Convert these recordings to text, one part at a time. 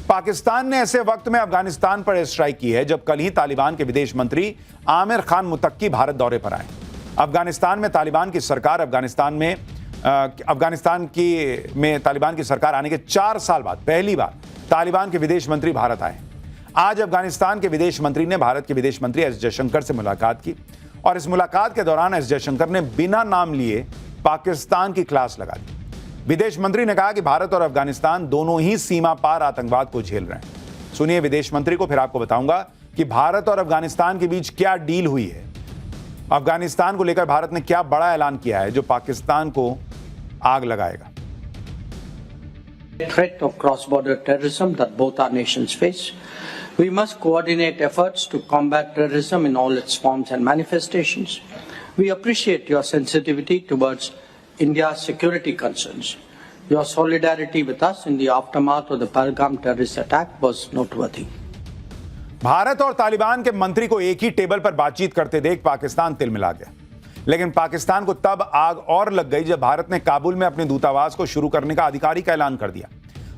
पाकिस्तान ने ऐसे वक्त में अफगानिस्तान पर एयर स्ट्राइक की है जब कल ही तालिबान के विदेश मंत्री आमिर खान मुत्तकी भारत दौरे पर आए। अफगानिस्तान में तालिबान की सरकार तालिबान की सरकार आने के 4 साल बाद पहली बार तालिबान के विदेश मंत्री भारत आए। आज अफगानिस्तान के विदेश मंत्री ने भारत के विदेश मंत्री एस जयशंकर से मुलाकात की और इस मुलाकात के दौरान एस जयशंकर ने बिना नाम लिए पाकिस्तान की क्लास लगा दी। विदेश मंत्री ने कहा कि भारत और अफगानिस्तान दोनों ही सीमा पार आतंकवाद को झेल रहे हैं। सुनिए विदेश मंत्री को, फिर आपको बताऊंगा कि भारत और अफगानिस्तान के बीच क्या डील हुई है। अफगानिस्तान को लेकर भारत ने क्या बड़ा ऐलान किया है जो पाकिस्तान को आग लगाएगा। Threat of cross-border terrorism that both our nations face. We must coordinate efforts to combat terrorism in all its forms and manifestations. We appreciate your sensitivity towards India's security concerns. Your solidarity with us in the aftermath of the Pahalgam terrorist attack was noteworthy. Bharat और तालिबान के मंत्री को एक ही table पर बातचीत करते देख पाकिस्तान तिलमिला गया, लेकिन पाकिस्तान को तब आग और लग गई जब भारत ने काबुल में अपने दूतावास को शुरू करने का आधिकारिक ऐलान कर दिया।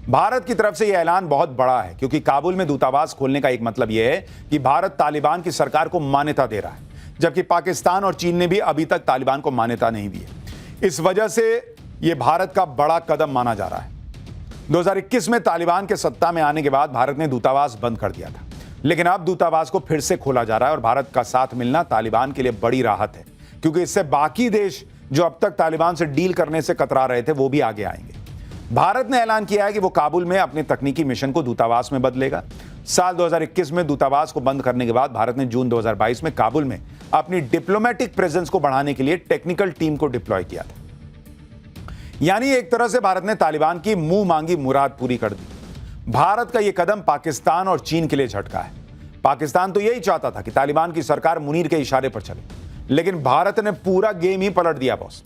भारत की तरफ से यह ऐलान बहुत बड़ा है क्योंकि काबुल में दूतावास खोलने का एक मतलब यह है कि भारत तालिबान की सरकार को मान्यता दे रहा है, जबकि पाकिस्तान और चीन ने भी अभी तक तालिबान को मान्यता नहीं दी है। इस वजह से यह भारत का बड़ा कदम माना जा रहा है। 2021 में तालिबान के सत्ता में आने के बाद भारत ने दूतावास बंद कर दिया था, लेकिन अब दूतावास को फिर से खोला जा रहा है और भारत का साथ मिलना तालिबान के लिए बड़ी राहत है क्योंकि इससे बाकी देश जो अब तक तालिबान से डील करने से कतरा रहे थे वो भी आगे आएंगे। भारत ने ऐलान किया है कि वो काबुल में अपने तकनीकी मिशन को दूतावास में बदलेगा। साल 2021 में दूतावास को बंद करने के बाद भारत ने जून 2022 में काबुल में अपनी डिप्लोमेटिक प्रेजेंस को बढ़ाने के लिए टेक्निकल टीम को डिप्लॉय किया था। यानी एक तरह से भारत ने तालिबान की मुंह मांगी मुराद पूरी कर दी। भारत का यह कदम पाकिस्तान और चीन के लिए झटका है। पाकिस्तान तो यही चाहता था कि तालिबान की सरकार मुनीर के इशारे पर चले, लेकिन भारत ने पूरा गेम ही पलट दिया बॉस।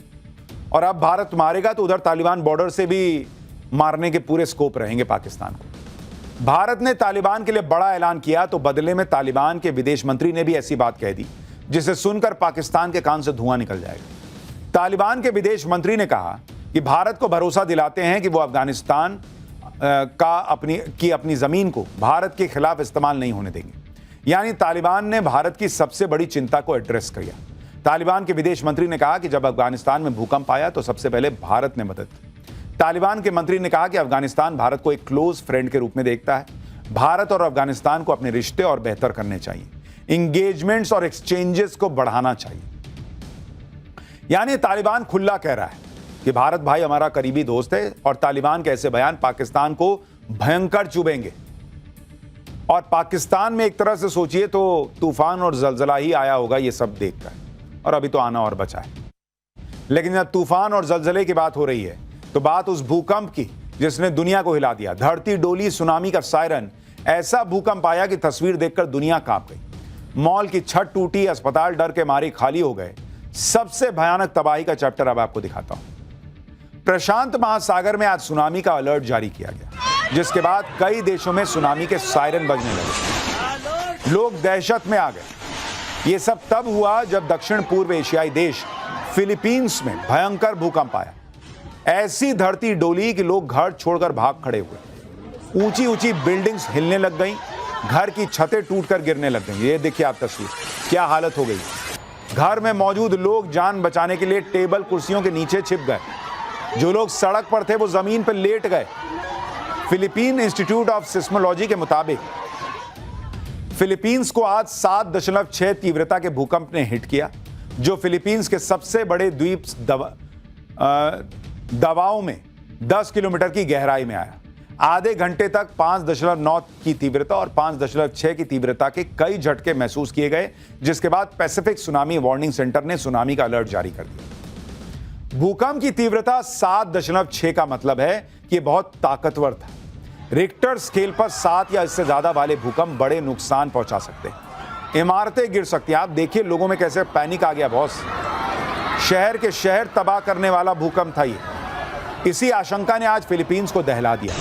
और अब भारत मारेगा तो उधर तालिबान बॉर्डर से भी मारने के पूरे स्कोप रहेंगे पाकिस्तान को। भारत ने तालिबान के लिए बड़ा ऐलान किया तो बदले में तालिबान के विदेश मंत्री ने भी ऐसी बात कह दी जिसे सुनकर पाकिस्तान के कान से धुआं निकल जाएगा। तालिबान के विदेश मंत्री ने कहा कि भारत को भरोसा दिलाते हैं कि वो अफगानिस्तान की अपनी जमीन को भारत के खिलाफ इस्तेमाल नहीं होने देंगे। यानी तालिबान ने भारत की सबसे बड़ी चिंता को एड्रेस किया। तालिबान के विदेश मंत्री ने कहा कि जब अफगानिस्तान में भूकंप आया तो सबसे पहले भारत ने मदद की। तालिबान के मंत्री ने कहा कि अफगानिस्तान भारत को एक क्लोज फ्रेंड के रूप में देखता है। भारत और अफगानिस्तान को अपने रिश्ते और बेहतर करने चाहिए, इंगेजमेंट्स और एक्सचेंजेस को बढ़ाना चाहिए। यानी तालिबान खुला कह रहा है कि भारत भाई हमारा करीबी दोस्त है और तालिबान के ऐसे बयान पाकिस्तान को भयंकर चुभेंगे। और पाकिस्तान में एक तरह से सोचिए तो तूफान और जलजला ही आया होगा ये सब देखकर, और अभी तो आना और बचा है। लेकिन जब तूफान और जलजले की बात हो रही है तो बात उस भूकंप की जिसने दुनिया को हिला दिया। धरती डोली, सुनामी का सायरन, ऐसा भूकंप आया कि तस्वीर देखकर दुनिया कांप गई। मॉल की छत टूटी, अस्पताल डर के मारे खाली हो गए। सबसे भयानक तबाही का चैप्टर अब आपको दिखाता हूं। प्रशांत महासागर में आज सुनामी का अलर्ट जारी किया गया, जिसके बाद कई देशों में सुनामी के सायरन बजने लगे। लोग दहशत में आ गए। ये सब तब हुआ जब दक्षिण पूर्व एशियाई देश फिलीपींस में भयंकर भूकंप आया। ऐसी धरती डोली कि लोग घर छोड़कर भाग खड़े हुए। ऊंची ऊंची बिल्डिंग्स हिलने लग गईं, घर की छतें टूटकर गिरने लग गईं। ये देखिए आप तस्वीर, क्या हालत हो गई। घर में मौजूद लोग जान बचाने के लिए टेबल कुर्सियों के नीचे छिप गए। जो लोग सड़क पर थे वो जमीन पर लेट गए। फिलीपीन इंस्टीट्यूट ऑफ सिस्मोलॉजी के मुताबिक फिलीपींस को आज 7.6 तीव्रता के भूकंप ने हिट किया, जो फिलीपींस के सबसे बड़े द्वीप दबाव में 10 किलोमीटर की गहराई में आया। आधे घंटे तक 5.9 की तीव्रता और 5.6 की तीव्रता के कई झटके महसूस किए गए, जिसके बाद पैसिफिक सुनामी वार्निंग सेंटर ने सुनामी का अलर्ट जारी कर दिया। भूकंप की तीव्रता 7.6 का मतलब है कि यह बहुत ताकतवर था। रिक्टर स्केल पर 7 या इससे ज्यादा वाले भूकंप बड़े नुकसान पहुंचा सकते हैं। इमारतें गिर सकती हैं। आप देखिए लोगों में कैसे पैनिक आ गया बॉस। शहर के शहर तबाह करने वाला भूकंप था ये। इसी आशंका ने आज फिलीपींस को दहला दिया।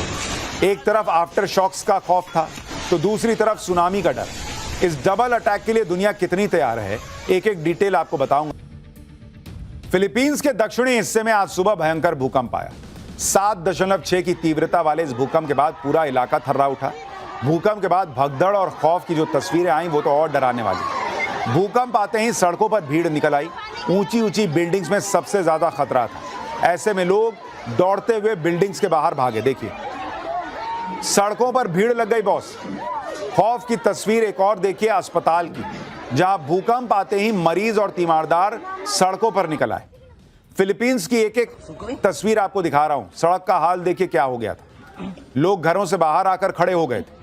एक तरफ आफ्टर शॉक्स का खौफ था तो दूसरी तरफ सुनामी का डर। इस डबल अटैक के लिए दुनिया कितनी तैयार है, एक एक डिटेल आपको बताऊंगा। फिलीपींस के दक्षिणी हिस्से में आज सुबह भयंकर भूकंप आया। 7.6 की तीव्रता वाले इस भूकंप के बाद पूरा इलाका थर्रा उठा। भूकंप के बाद भगदड़ और खौफ की जो तस्वीरें आई वो तो और डराने वाली। भूकंप आते ही सड़कों पर भीड़ निकल आई। ऊंची ऊंची बिल्डिंग्स में सबसे ज्यादा खतरा था। ऐसे में लोग दौड़ते हुए बिल्डिंग्स के बाहर भागे। देखिए, सड़कों पर भीड़ लग गई बॉस। खौफ की तस्वीर एक और देखिए अस्पताल की, जहां भूकंप आते ही मरीज और तीमारदार सड़कों पर निकल आए। फिलीपींस की एक एक तस्वीर आपको दिखा रहा हूं। सड़क का हाल देखिए क्या हो गया था। लोग घरों से बाहर आकर खड़े हो गए थे।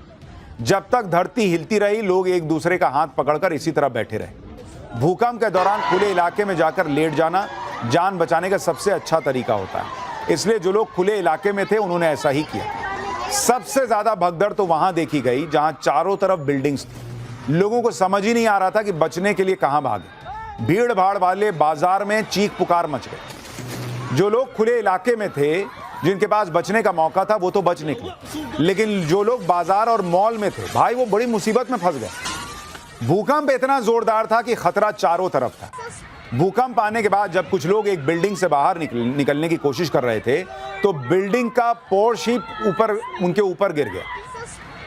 जब तक धरती हिलती रही, लोग एक दूसरे का हाथ पकड़कर इसी तरह बैठे रहे। भूकंप के दौरान खुले इलाके में जाकर लेट जाना जान बचाने का सबसे अच्छा तरीका होता है, इसलिए जो लोग खुले इलाके में थे उन्होंने ऐसा ही किया। सबसे ज्यादा भगदड़ तो वहां देखी गई जहां चारों तरफ बिल्डिंग्स थी। लोगों को समझ ही नहीं आ रहा था कि बचने के लिए कहां भागे। भीड़ भाड़ वाले बाजार में चीख पुकार मच गई। जो लोग खुले इलाके में थे, जिनके पास बचने का मौका था, वो तो बच निकले, लेकिन जो लोग बाजार और मॉल में थे, भाई वो बड़ी मुसीबत में फंस गए। भूकंप इतना जोरदार था कि खतरा चारों तरफ था। भूकंप आने के बाद जब कुछ लोग एक बिल्डिंग से बाहर निकलने की कोशिश कर रहे थे, तो बिल्डिंग का पोर्श ही उनके ऊपर गिर गया।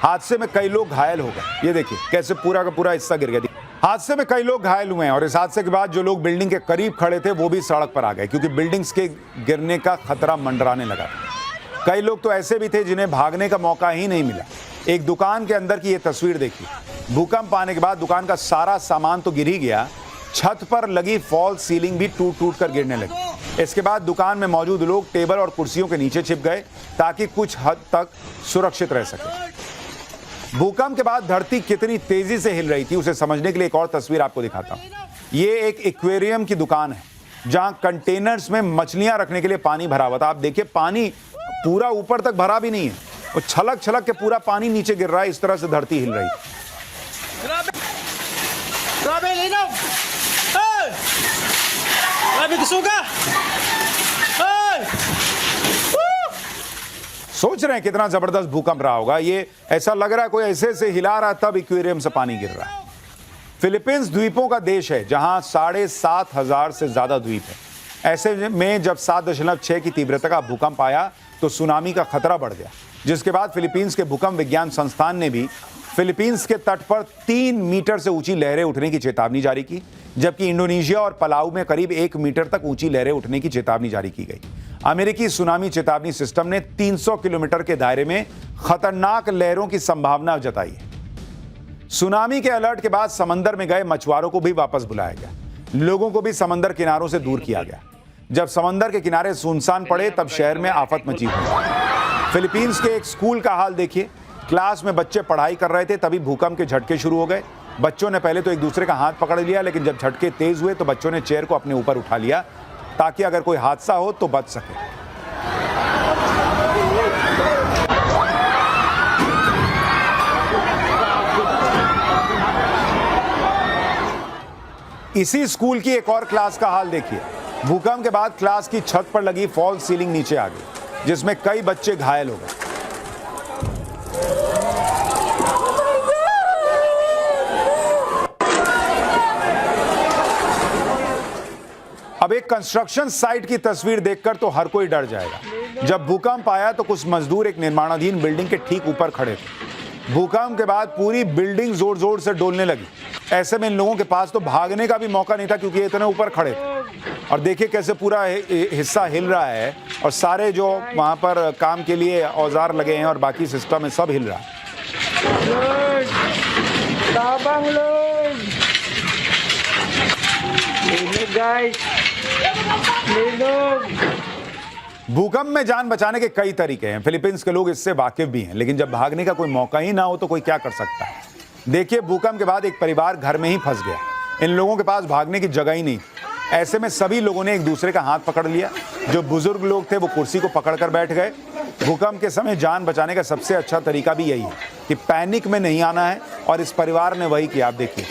हादसे में कई लोग घायल हो गए। ये देखिए कैसे पूरा का पूरा हिस्सा गिर गया। हादसे में कई लोग घायल हुए हैं और इस हादसे के बाद जो लोग बिल्डिंग के करीब खड़े थे वो भी सड़क पर आ गए, क्योंकि बिल्डिंग्स के गिरने का खतरा मंडराने लगा। कई लोग तो ऐसे भी थे जिन्हें भागने का मौका ही नहीं मिला। एक दुकान के अंदर की ये तस्वीर देखिए। भूकंप आने के बाद दुकान का सारा सामान तो गिर ही गया, छत पर लगी फॉल सीलिंग भी टूट कर गिरने लगी। इसके बाद दुकान में मौजूद लोग टेबल और कुर्सियों के नीचे छिप गए ताकि कुछ हद तक सुरक्षित रह सके। भूकंप के बाद धरती कितनी तेजी से हिल रही थी उसे समझने के लिए एक और तस्वीर आपको दिखाता हूं। ये एक एक्वेरियम की दुकान है जहां कंटेनर्स में मछलियां रखने के लिए पानी भरा हुआ था। आप देखिए पानी पूरा ऊपर तक भरा भी नहीं है, वो छलक छलक के पूरा पानी नीचे गिर रहा है। इस तरह से धरती हिल रही है। सोच रहे हैं कितना जबरदस्त भूकंप रहा होगा। ये ऐसा लग रहा है कोई ऐसे से हिला रहा है तब एक्वेरियम से पानी गिर रहा है। फिलीपींस द्वीपों का देश है जहां 7,500 से ज्यादा द्वीप है। ऐसे में जब 7.6 की तीव्रता का भूकंप आया तो सुनामी का खतरा बढ़ गया, जिसके बाद फिलीपींस के भूकंप विज्ञान संस्थान ने भी फिलीपींस के तट पर 3 मीटर से ऊंची लहरें उठने की चेतावनी जारी की, जबकि इंडोनेशिया और पलाऊ में करीब 1 मीटर तक ऊंची लहरें उठने की चेतावनी जारी की गई। अमेरिकी सुनामी चेतावनी सिस्टम ने 300 किलोमीटर के दायरे में खतरनाक लहरों की संभावना जताई है। सुनामी के अलर्ट के बाद समंदर में गए मछुआरों को भी वापस बुलाया गया। लोगों को भी समंदर किनारों से दूर किया गया। जब समंदर के किनारे सुनसान पड़े तब शहर में आफत मची हुई। फिलीपींस के एक स्कूल का हाल देखिए। क्लास में बच्चे पढ़ाई कर रहे थे, तभी भूकंप के झटके शुरू हो गए। बच्चों ने पहले तो एक दूसरे का हाथ पकड़ लिया, लेकिन जब झटके तेज हुए तो बच्चों ने चेयर को अपने ऊपर उठा लिया ताकि अगर कोई हादसा हो तो बच सके। इसी स्कूल की एक और क्लास का हाल देखिए। भूकंप के बाद क्लास की छत पर लगी फॉल सीलिंग नीचे आ गई, जिसमें कई बच्चे घायल हो गए। अब एक कंस्ट्रक्शन साइट की तस्वीर देखकर तो हर कोई डर जाएगा। जब भूकंप आया तो कुछ मजदूर एक निर्माणाधीन बिल्डिंग के ठीक ऊपर खड़े थे। भूकंप के बाद पूरी बिल्डिंग जोर जोर से डोलने लगी। ऐसे में इन लोगों के पास तो भागने का भी मौका नहीं था, क्योंकि इतने ऊपर खड़े थे। और देखिए कैसे पूरा हिस्सा हिल रहा है और सारे जो वहां पर काम के लिए औजार लगे हैं और बाकी सिस्टम है सब हिल रहा है। भूकंप में जान बचाने के कई तरीके हैं। फिलीपींस के लोग इससे वाकिफ भी हैं, लेकिन जब भागने का कोई मौका ही ना हो तो कोई क्या कर सकता है। देखिए भूकंप के बाद एक परिवार घर में ही फंस गया। इन लोगों के पास भागने की जगह ही नहीं। ऐसे में सभी लोगों ने एक दूसरे का हाथ पकड़ लिया। जो बुजुर्ग लोग थे वो कुर्सी को पकड़कर बैठ गए। भूकंप के समय जान बचाने का सबसे अच्छा तरीका भी यही है कि पैनिक में नहीं आना है, और इस परिवार ने वही किया। आप देखिए